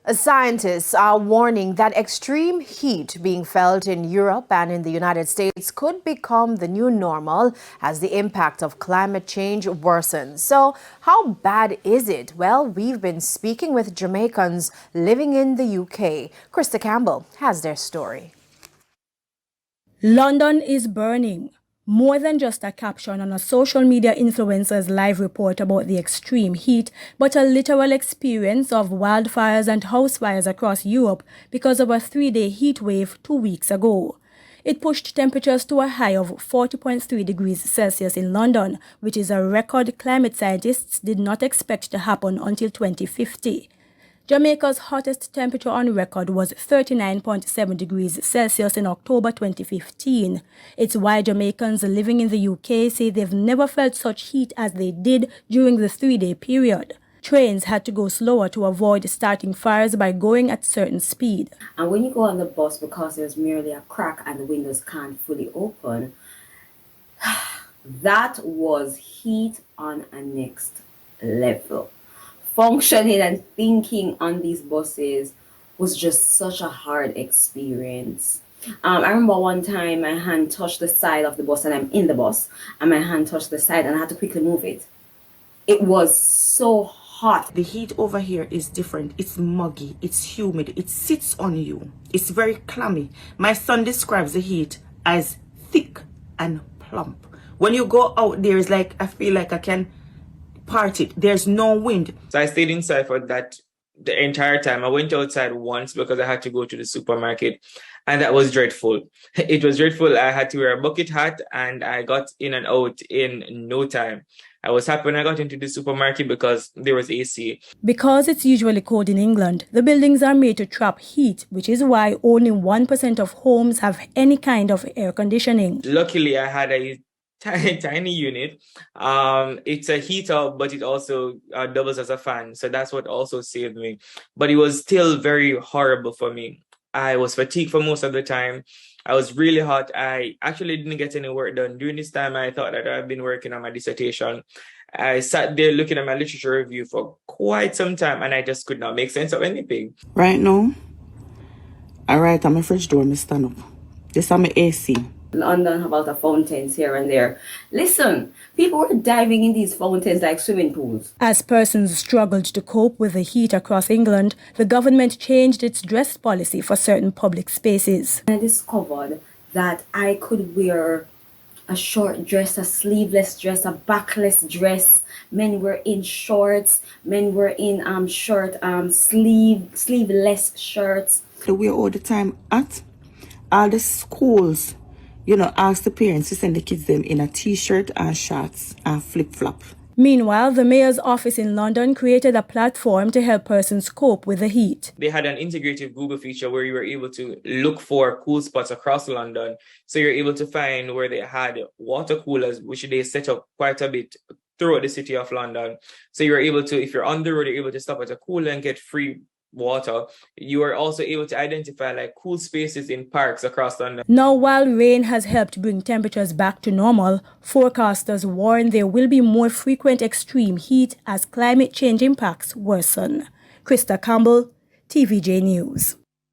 Scientists are warning that extreme heat being felt in Europe and in the United States could become the new normal as the impact of climate change worsens. So, how bad is it? Well, we've been speaking with Jamaicans living in the UK. Krista Campbell has their story. London is burning. More than just a caption on a social media influencer's live report about the extreme heat, but a literal experience of wildfires and house fires across Europe because of a 3-day heat wave 2 weeks ago. It pushed temperatures to a high of 40.3 degrees Celsius in London, which is a record climate scientists did not expect to happen until 2050. Jamaica's hottest temperature on record was 39.7 degrees Celsius in October 2015. It's why Jamaicans living in the UK say they've never felt such heat as they did during the 3-day period. Trains had to go slower to avoid starting fires by going at certain speed. And when you go on the bus, because there's merely a crack and the windows can't fully open, that was heat on a next level. Functioning and thinking on these buses was just such a hard experience. I remember one time my hand touched the side of the bus, and I'm in the bus, and my hand touched the side and I had to quickly move it. It was so hot. The heat over here is different. It's muggy, it's humid, it sits on you. It's very clammy. My son describes the heat as thick and plump. When you go out there, it's like I feel like I can part it. There's no wind. So I stayed inside for that the entire time. I went outside once because I had to go to the supermarket, and that was dreadful. It was dreadful. I had to wear a bucket hat, and I got in and out in no time. I was happy when I got into the supermarket because there was AC. Because it's usually cold in England, the buildings are made to trap heat, which is why only 1% of homes have any kind of air conditioning. Luckily, I had a tiny unit. It's a heater, but it also doubles as a fan. So that's what also saved me. But it was still very horrible for me. I was fatigued for most of the time. I was really hot. I actually didn't get any work done. During this time, I thought that I've been working on my dissertation. I sat there looking at my literature review for quite some time, and I just could not make sense of anything. Right now, I write on my fridge door, I stand up. This is my AC. London have a lot of fountains here and there. Listen, people were diving in these fountains like swimming pools. As persons struggled to cope with the heat across England, the government changed its dress policy for certain public spaces. I discovered that I could wear a short dress, a sleeveless dress, a backless dress. Men were in shorts. Men were in sleeveless shirts. The way all the time at all the schools, ask the parents to send the kids them in a t-shirt and shorts and flip-flop. Meanwhile, the mayor's office in London created a platform to help persons cope with the heat. They had an integrative Google feature where you were able to look for cool spots across London. So you're able to find where they had water coolers, which they set up quite a bit throughout the city of London. So you're able to, if you're on the road, you're able to stop at a cooler and get free water. You are also able to identify like cool spaces in parks across London. Now, while rain has helped bring temperatures back to normal, forecasters warn there will be more frequent extreme heat as climate change impacts worsen. Krista Campbell, TVJ News.